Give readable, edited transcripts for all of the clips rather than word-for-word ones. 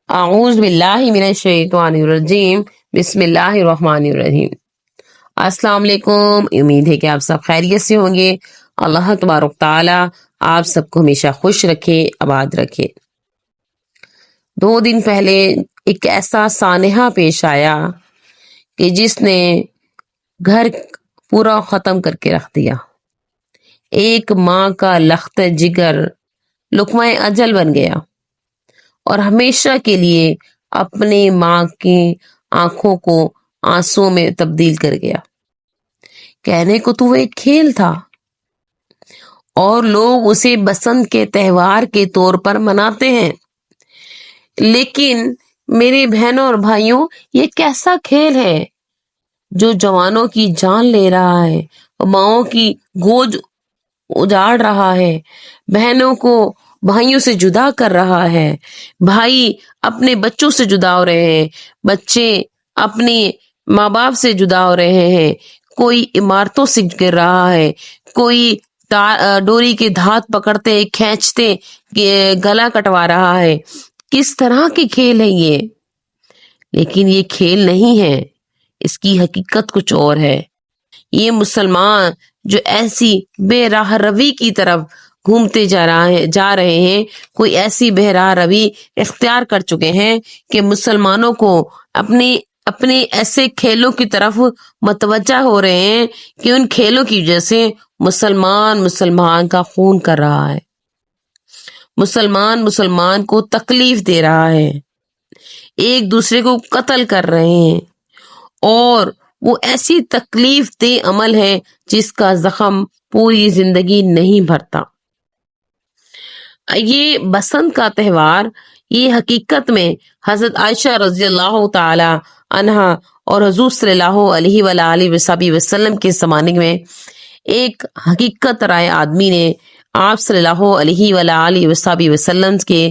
اعوذ باللہ من الشیطان الرجیم، بسم اللہ الرحمن الرحیم۔ السلام علیکم، امید ہے کہ آپ سب خیریت سے ہوں گے۔ اللہ تبارک تعالی آپ سب کو ہمیشہ خوش رکھے، آباد رکھے۔ 2 دن پہلے ایک ایسا سانحہ پیش آیا کہ جس نے گھر پورا ختم کر کے رکھ دیا۔ ایک ماں کا لخت جگر لقمہ اجل بن گیا اور ہمیشہ کے لیے اپنی ماں کی آنکھوں کو آنسوں میں تبدیل کر گیا۔ کہنے کو تو وہ ایک کھیل تھا اور لوگ اسے بسنت کے تہوار کے طور پر مناتے ہیں، لیکن میرے بہنوں اور بھائیوں، یہ کیسا کھیل ہے جو جوانوں کی جان لے رہا ہے، ماؤں کی گود اجاڑ رہا ہے، بہنوں کو بھائیوں سے جدا کر رہا ہے، بھائی اپنے بچوں سے جدا ہو رہے ہیں، بچے اپنے ماں باپ سے جدا ہو رہے ہیں، کوئی عمارتوں سے گر رہا ہے، کوئی ڈوری کے دھات پکڑتے کھینچتے گلا کٹوا رہا ہے۔ کس طرح کے کھیل ہے یہ؟ لیکن یہ کھیل نہیں ہے، اس کی حقیقت کچھ اور ہے۔ یہ مسلمان جو ایسی بے راہ روی کی طرف گھومتے جا رہے ہیں، کوئی ایسی بے راہ روی اختیار کر چکے ہیں کہ مسلمانوں کو اپنے ایسے کھیلوں کی طرف متوجہ ہو رہے ہیں کہ ان کھیلوں کی وجہ سے مسلمان کا خون کر رہا ہے، مسلمان کو تکلیف دے رہا ہے، ایک دوسرے کو قتل کر رہے ہیں، اور وہ ایسی تکلیف دہ عمل ہے جس کا زخم پوری زندگی نہیں بھرتا۔ یہ بسنت کا تہوار، یہ حقیقت میں حضرت عائشہ رضی اللہ تعالی عنہا اور حضور صلی اللہ علیہ وآلہ وسلم کے زمانے میں ایک حقیقت رائے آدمی نے آپ صلی اللہ علیہ وآلہ وسلم کے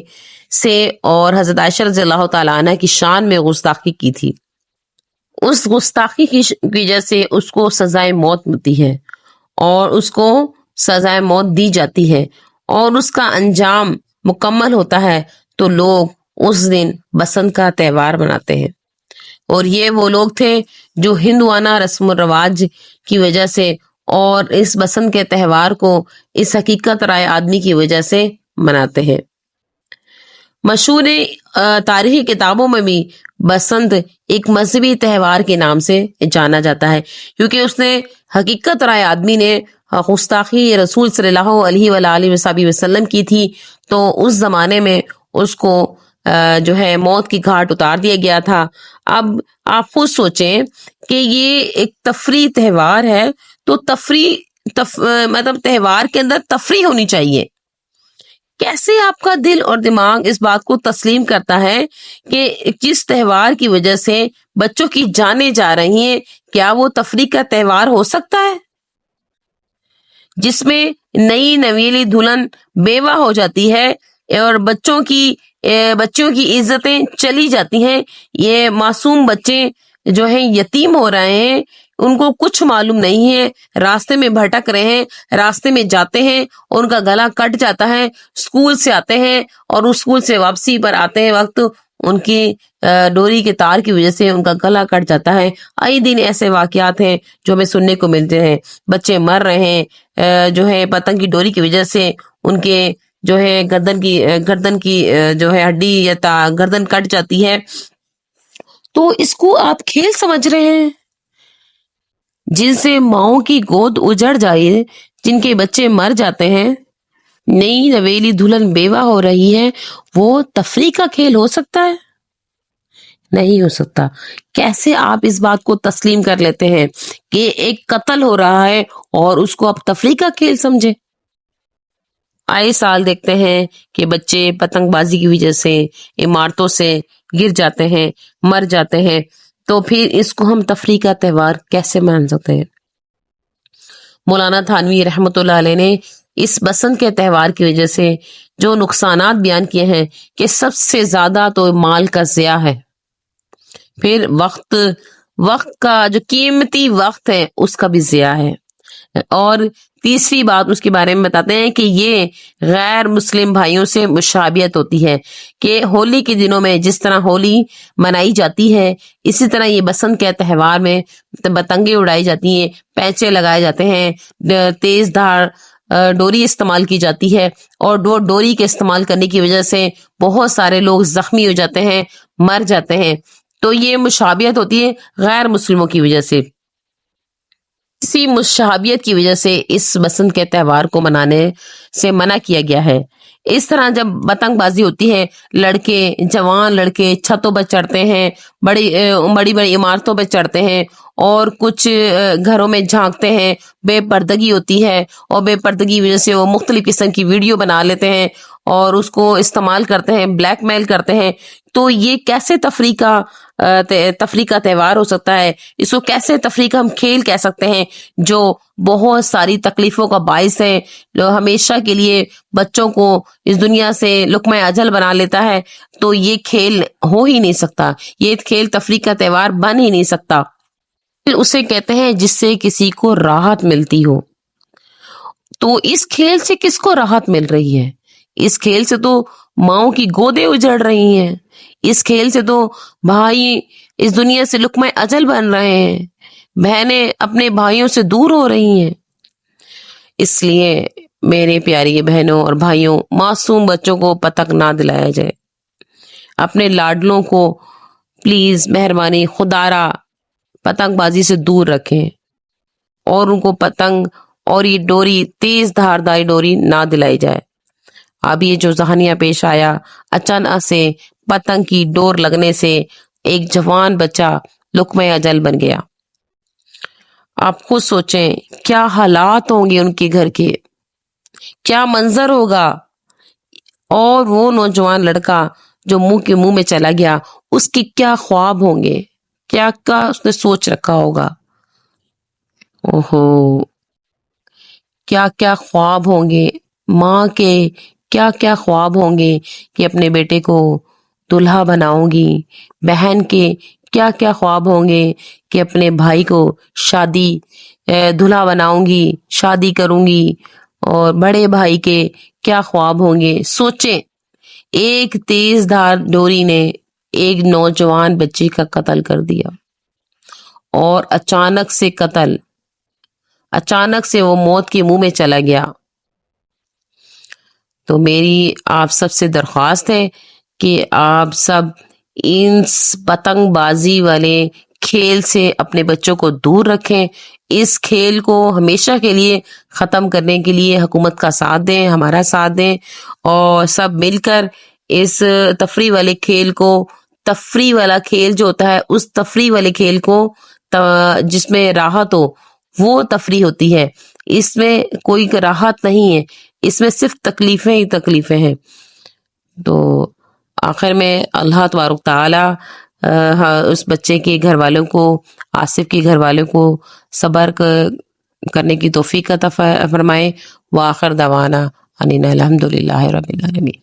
سے اور حضرت عائشہ رضی اللہ تعالی عنہ کی شان میں گستاخی کی تھی۔ اس گستاخی کی وجہ سے اس کو سزائے موت ملتی ہے اور اس کو سزائے موت دی جاتی ہے، اور اس کا انجام مکمل ہوتا ہے تو لوگ اس دن بسنت کا تہوار مناتے ہیں۔ اور یہ وہ لوگ تھے جو ہندوانہ رسم و رواج کی وجہ سے اور اس بسنت کے تہوار کو اس حقیقت رائے آدمی کی وجہ سے مناتے ہیں۔ مشہور تاریخی کتابوں میں بھی بسنت ایک مذہبی تہوار کے نام سے جانا جاتا ہے، کیونکہ اس نے حقیقت رائے آدمی نے گستاخی رسول صلی اللہ علیہ وآلہ وسلم کی تھی، تو اس زمانے میں اس کو جو ہے موت کی گھاٹ اتار دیا گیا تھا۔ اب آپ خود سوچیں کہ یہ ایک تفریح تہوار ہے، تو مطلب تہوار کے اندر تفریح ہونی چاہیے۔ کیسے آپ کا دل اور دماغ اس بات کو تسلیم کرتا ہے کہ جس تہوار کی وجہ سے بچوں کی جانیں جا رہی ہیں، کیا وہ تفریح کا تہوار ہو سکتا ہے؟ جس میں نئی نویلی دلہن بیوہ ہو جاتی ہے اور بچوں کی عزتیں چلی جاتی ہیں، یہ معصوم بچے جو ہیں یتیم ہو رہے ہیں، ان کو کچھ معلوم نہیں ہے، راستے میں بھٹک رہے ہیں، راستے میں جاتے ہیں، ان کا گلا کٹ جاتا ہے، اسکول سے آتے ہیں اور اسکول سے واپسی پر آتے ہیں وقت ان کی ڈوری کے تار کی وجہ سے ان کا گلا کٹ جاتا ہے۔ آئے دن ایسے واقعات ہیں جو ہمیں سننے کو ملتے ہیں، بچے مر رہے ہیں جو ہے پتنگ کی ڈوری کی وجہ سے، ان کے جو ہے گردن کی جو ہے ہڈی یا گردن کٹ جاتی ہے۔ تو اس کو آپ کھیل سمجھ رہے ہیں؟ جن سے ماؤں کی گود اجڑ جائے، جن کے بچے مر جاتے ہیں، نئی نویلی دلہن بیوہ ہو رہی ہے، وہ تفریح کا کھیل ہو سکتا ہے؟ نہیں ہو سکتا۔ کیسے آپ اس بات کو تسلیم کر لیتے ہیں کہ ایک قتل ہو رہا ہے اور اس کو آپ تفریح کا کھیل سمجھے؟ آئے سال دیکھتے ہیں کہ بچے پتنگ بازی کی وجہ سے عمارتوں سے گر جاتے ہیں، مر جاتے ہیں، تو پھر اس کو ہم تفریح کا تہوار کیسے مان سکتے ہیں؟ مولانا تھانوی رحمۃ اللہ علیہ نے اس بسنت کے تہوار کی وجہ سے جو نقصانات بیان کیے ہیں کہ سب سے زیادہ تو مال کا ضیاع ہے، پھر وقت کا جو قیمتی وقت ہے اس کا بھی ضیاع ہے، اور تیسری بات اس کے بارے میں بتاتے ہیں کہ یہ غیر مسلم بھائیوں سے مشابہت ہوتی ہے کہ ہولی کے دنوں میں جس طرح ہولی منائی جاتی ہے اسی طرح یہ بسنت کے تہوار میں پتنگیں اڑائی جاتی ہیں، پیچے لگائے جاتے ہیں، تیز دھار ڈوری استعمال کی جاتی ہے، اور ڈوری کے استعمال کرنے کی وجہ سے بہت سارے لوگ زخمی ہو جاتے ہیں، مر جاتے ہیں۔ تو یہ مشابہت ہوتی ہے غیر مسلموں کی وجہ سے۔ اسی مشابہت کی وجہ سے اس بسنت کے تہوار کو منانے سے منع کیا گیا ہے۔ اس طرح جب پتنگ بازی ہوتی ہے، جوان لڑکے چھتوں پر چڑھتے ہیں، بڑی بڑی عمارتوں پہ چڑھتے ہیں، اور کچھ گھروں میں جھانکتے ہیں، بے پردگی ہوتی ہے، اور بے پردگی کی وجہ سے وہ مختلف قسم کی ویڈیو بنا لیتے ہیں اور اس کو استعمال کرتے ہیں، بلیک میل کرتے ہیں۔ تو یہ کیسے تفریح کا تہوار ہو سکتا ہے؟ اس کو کیسے تفریح کا ہم کھیل کہہ سکتے ہیں جو بہت ساری تکلیفوں کا باعث ہے، جو ہمیشہ کے لیے بچوں کو اس دنیا سے لقمہ اجل بنا لیتا ہے؟ تو یہ کھیل ہو ہی نہیں سکتا، یہ کھیل تفریح کا تہوار بن ہی نہیں سکتا۔ اسے کہتے ہیں جس سے کسی کو راحت ملتی ہو۔ تو اس کھیل سے کس کو راحت مل رہی ہے؟ اس کھیل سے تو ماؤں کی گودیں اجڑ رہی ہیں، اس کھیل سے تو بھائی اس دنیا سے لقمہ اجل بن رہے ہیں، بہنیں اپنے بھائیوں سے دور ہو رہی ہیں۔ اس لیے میرے پیاری بہنوں اور بھائیوں، معصوم بچوں کو پتنگ نہ دلایا جائے۔ اپنے لاڈلوں کو پلیز مہربانی خدارا پتنگ بازی سے دور رکھیں، اور ان کو پتنگ اور یہ ڈوری، تیز دھاردار ڈوری نہ دلائی جائے۔ اب یہ جو ذہنیہ پیش آیا، اچانک سے پتنگ کی ڈور لگنے سے ایک جوان بچہ لقمہ اجل بن گیا۔ آپ خود سوچیں کیا حالات ہوں گے ان کے گھر کے، کیا منظر ہوگا، اور وہ نوجوان لڑکا جو منہ میں چلا گیا، اس کے کیا خواب ہوں گے، کیا اس نے سوچ رکھا ہوگا۔ اوہو، کیا کیا خواب ہوں گے، ماں کے کیا کیا خواب ہوں گے کہ اپنے بیٹے کو دلہا بناؤں گی، بہن کے کیا کیا خواب ہوں گے کہ اپنے بھائی کو دلہا بناؤں گی، شادی کروں گی، اور بڑے بھائی کے کیا خواب ہوں گے۔ سوچیں، ایک تیز دھار ڈوری نے ایک نوجوان بچے کا قتل کر دیا، اور اچانک سے وہ موت کے منہ میں چلا گیا۔ تو میری آپ سب سے درخواست ہے کہ آپ سب ان پتنگ بازی والے کھیل سے اپنے بچوں کو دور رکھیں۔ اس کھیل کو ہمیشہ کے لیے ختم کرنے کے لیے حکومت کا ساتھ دیں، ہمارا ساتھ دیں، اور سب مل کر اس تفریح والے کھیل کو، تفریح والا کھیل جو ہوتا ہے، اس تفریح والے کھیل کو جس میں راحت ہو وہ تفریح ہوتی ہے، اس میں کوئی راحت نہیں ہے، اس میں صرف تکلیفیں ہی تکلیفیں ہیں۔ تو آخر میں اللہ تبارک تعالی اس بچے کے گھر والوں کو، آصف کے گھر والوں کو صبر کرنے کی توفیق عطا فرمائے۔ وآخر دعوانا ان الحمد للہ رب العالمین۔